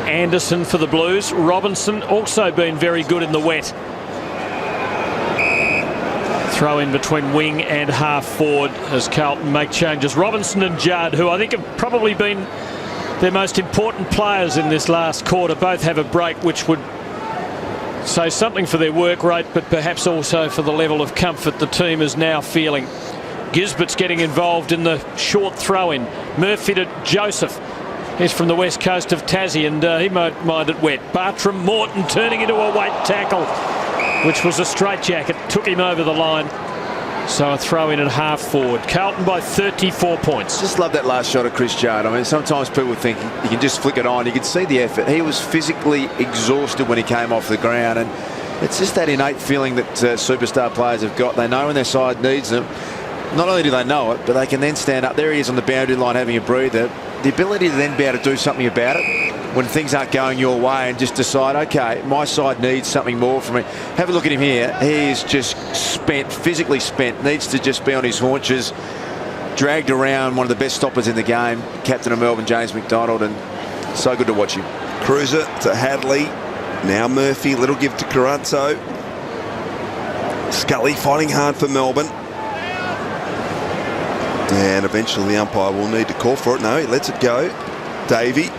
Anderson for the Blues. Robinson also been very good in the wet. Throw in between wing and half forward as Carlton make changes. Robinson and Judd, who I think have probably been their most important players in this last quarter, both have a break, which would say something for their work rate, but perhaps also for the level of comfort the team is now feeling. Gisbert's getting involved in the short throw-in. Murphy to Joseph. He's from the west coast of Tassie, and he might mind it wet. Bartram Morton turning into a weight tackle, which was a straitjacket. Took him over the line. So a throw in at half forward. Carlton by 34 points. Just love that last shot of Chris Judd. I mean, sometimes people think you can just flick it on. You can see the effort. He was physically exhausted when he came off the ground, and it's just that innate feeling that superstar players have got. They know when their side needs them. Not only do they know it, but they can then stand up. There he is on the boundary line having a breather. The ability to then be able to do something about it when things aren't going your way and just decide, okay, my side needs something more from me. Have a look at him here. He is just spent, physically spent, needs to just be on his haunches, dragged around, one of the best stoppers in the game, captain of Melbourne, James McDonald, and so good to watch him. Cruiser to Hadley. Now Murphy, little give to Carranzo. Scully fighting hard for Melbourne. And eventually the umpire will need to call for it. No, he lets it go. Davey.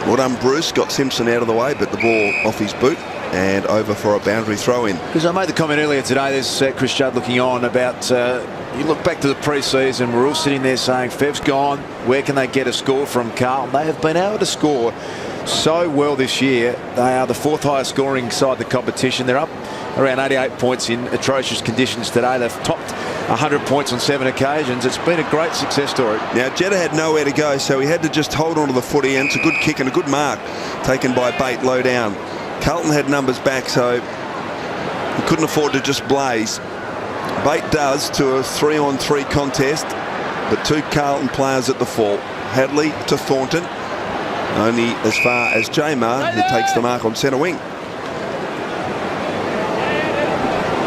Well done, Bruce. Got Simpson out of the way, but the ball off his boot and over for a boundary throw-in. Because I made the comment earlier today, there's Chris Judd looking on about, you look back to the pre-season, we're all sitting there saying, Fev's gone, where can they get a score from Carlton? They have been able to score so well this year. They are the fourth highest scoring side of the competition. They're up around 88 points in atrocious conditions today. They've topped 100 points on 7 occasions. It's been a great success story. Now Jetta had nowhere to go, so he had to just hold on to the footy, and it's a good kick and a good mark taken by Bate low down. Carlton had numbers back, so he couldn't afford to just blaze. Bate does to a 3-on-3 contest, but 2 Carlton players at the fall. Hadley to Thornton, only as far as Jamar, who takes the mark on centre wing.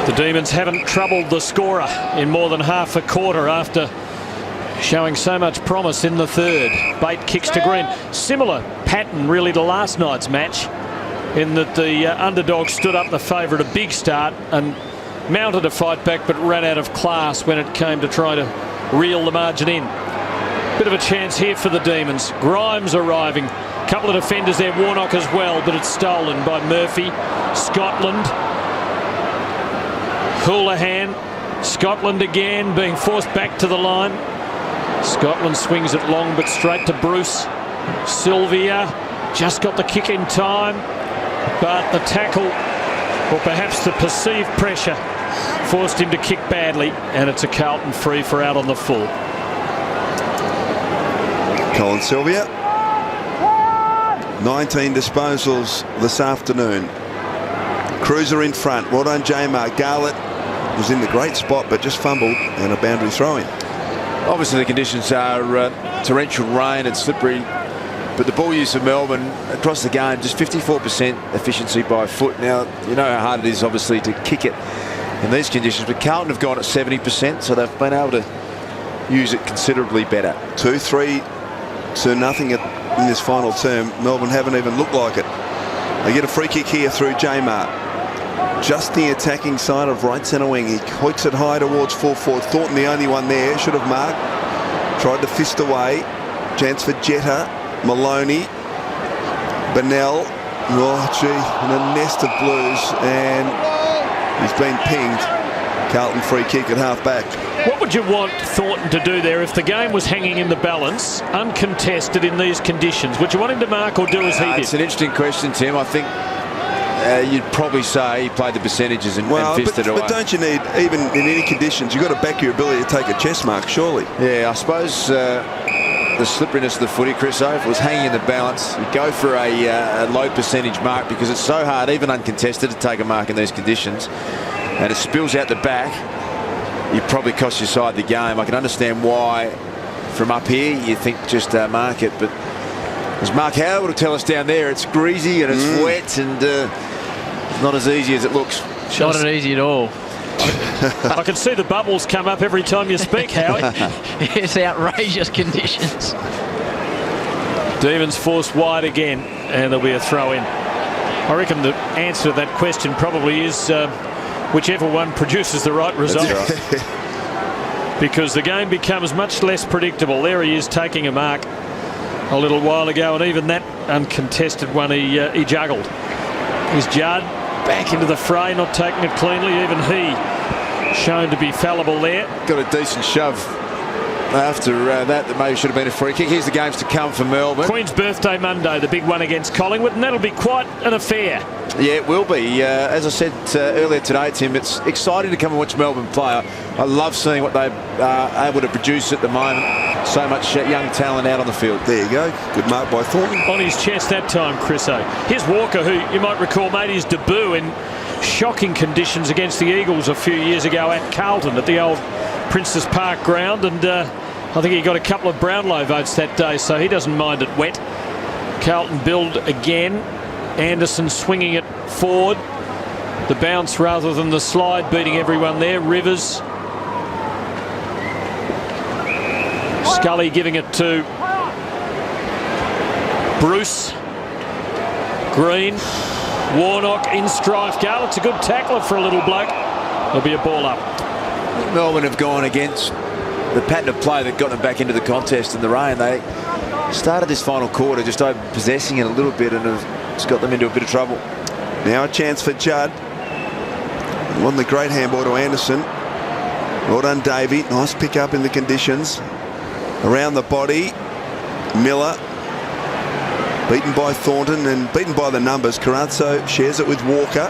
The Demons haven't troubled the scorer in more than half a quarter after showing so much promise in the third. Bate kicks to Green. Similar pattern really to last night's match, in that the underdog stood up the favourite a big start and mounted a fight back, but ran out of class when it came to try to reel the margin in. Bit of a chance here for the Demons. Grimes arriving. Couple of defenders there, Warnock as well, but it's stolen by Murphy. Scotland. Houlihan. Scotland again being forced back to the line. Scotland swings it long but straight to Bruce. Sylvia just got the kick in time, but the tackle, or perhaps the perceived pressure, forced him to kick badly, and it's a Carlton free for out on the full. Colin Sylvia. 19 disposals this afternoon. Cruiser in front. Well done, Jamar. Garlett was in the great spot, but just fumbled, and a boundary throw-in. Obviously the conditions are torrential rain and slippery, but the ball use of Melbourne across the game, just 54% efficiency by foot. Now, you know how hard it is obviously to kick it in these conditions, but Carlton have gone at 70%, so they've been able to use it considerably better. 2-3 to nothing in this final term. Melbourne haven't even looked like it. They get a free kick here through Jamar. Just the attacking side of right centre wing. He hoiks it high towards full forward. Thornton the only one there. Should have marked. Tried to fist away. Chance for Jetta. Maloney. Bennell. Oh, gee. In a nest of Blues. And he's been pinged. Carlton free kick at half back. What would you want Thornton to do there if the game was hanging in the balance, uncontested in these conditions? Would you want him to mark or do as he did? It's an interesting question, Tim. I think you'd probably say he played the percentages and fisted away. But don't you need, even in any conditions, you've got to back your ability to take a chest mark, surely? Yeah, I suppose the slipperiness of the footy, Chris, if it was hanging in the balance, you go for a low percentage mark, because it's so hard, even uncontested, to take a mark in these conditions. And it spills out the back, you probably cost your side the game. I can understand why from up here you think just mark it, but as Mark Howard will tell us down there, it's greasy and it's wet, and it's not as easy as it looks. Not easy at all. I can see the bubbles come up every time you speak, Howie. It's outrageous conditions. Demons forced wide again, and there'll be a throw in. I reckon the answer to that question probably is whichever one produces the right result. Right. Because the game becomes much less predictable. There he is taking a mark a little while ago, and even that uncontested one he juggled. Here's Judd back into the fray, not taking it cleanly. Even he shown to be fallible there. Got a decent shove after that maybe should have been a free kick. Here's the games to come for Melbourne. Queen's Birthday Monday, the big one against Collingwood, and that'll be quite an affair. Yeah, it will be. As I said earlier today, Tim, it's exciting to come and watch Melbourne play. I love seeing what they are able to produce at the moment. So much young talent out on the field. There you go. Good mark by Thornton. On his chest that time, Chriso. Here's Walker, who you might recall made his debut in shocking conditions against the Eagles a few years ago at Carlton at the old Princess Park ground, and I think he got a couple of Brownlow votes that day, so he doesn't mind it wet. Carlton build again. Anderson swinging it forward. The bounce rather than the slide, beating everyone there. Rivers. Scully giving it to Bruce. Green. Warnock in strife goal. It's a good tackler for a little bloke. There'll be a ball up. Melbourne have gone against the pattern of play that got them back into the contest in the rain. They started this final quarter just over-possessing it a little bit, and it's got them into a bit of trouble. Now a chance for Judd. Won the great handball to Anderson. Well done, Davey. Nice pick up in the conditions. Around the body, Miller. Beaten by Thornton and beaten by the numbers. Carrazzo shares it with Walker,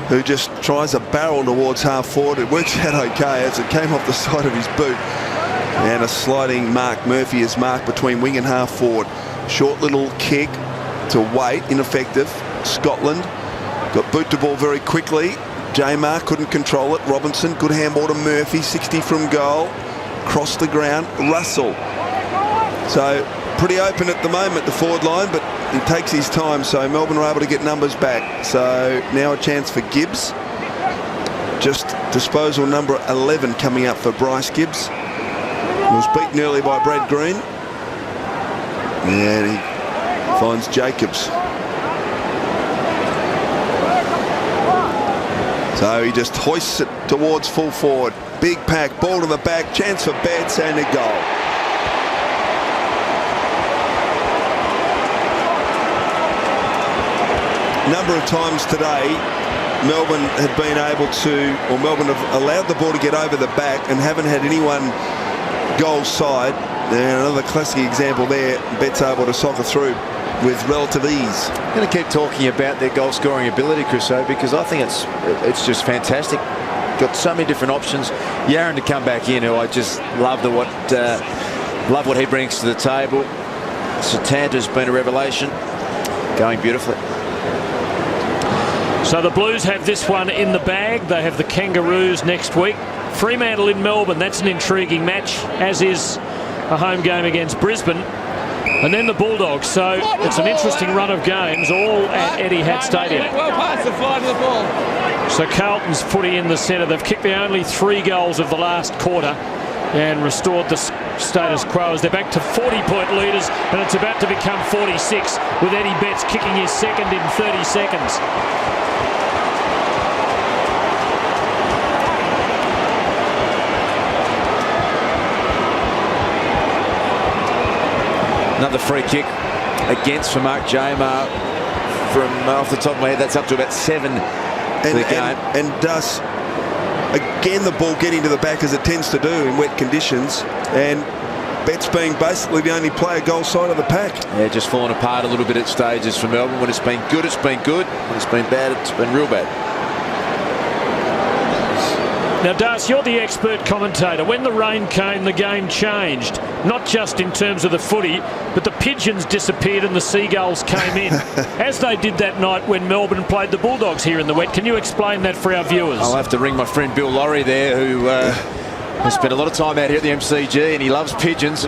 who just tries a barrel towards half forward. It works out okay as it came off the side of his boot. And a sliding mark. Murphy is marked between wing and half forward. Short little kick to Waite, ineffective. Scotland got boot to ball very quickly. J-Mark couldn't control it. Robinson, good handball to Murphy, 60 from goal. Crossed the ground. Russell. So pretty open at the moment, the forward line, but he takes his time, so Melbourne are able to get numbers back. So now a chance for Gibbs. Just disposal number 11 coming up for Bryce Gibbs. He was beaten early by Brad Green. And he finds Jacobs. So he just hoists it towards full forward. Big pack, ball to the back, chance for Betts and a goal. Number of times today, Melbourne have been able to, or Melbourne have allowed the ball to get over the back and haven't had anyone goal side. And another classic example there, Betts able to soccer through with relative ease. I'm going to keep talking about their goal scoring ability, Chriso, because I think it's just fantastic. Got so many different options. Yaron to come back in, who I just love what he brings to the table. Satanta's been a revelation, going beautifully. So the Blues have this one in the bag. They have the Kangaroos next week. Fremantle in Melbourne, that's an intriguing match, as is a home game against Brisbane. And then the Bulldogs. So it's an interesting run of games, all at Etihad Stadium. Well past the flight of the ball. So Carlton's footy in the centre. They've kicked the only 3 goals of the last quarter and restored the status quo as they're back to 40-point leaders, and it's about to become 46 with Eddie Betts kicking his second in 30 seconds. Another free kick against for Mark J-Mar from off the top of my head. That's up to about 7 for the game. And does, again, the ball getting to the back as it tends to do in wet conditions. And Betts being basically the only player goal side of the pack. Yeah, just falling apart a little bit at stages for Melbourne. When it's been good, it's been good. When it's been bad, it's been real bad. Now, Das, you're the expert commentator. When the rain came, the game changed. Not just in terms of the footy, but the pigeons disappeared and the seagulls came in. As they did that night when Melbourne played the Bulldogs here in the wet. Can you explain that for our viewers? I'll have to ring my friend Bill Laurie there, who has spent a lot of time out here at the MCG, and he loves pigeons.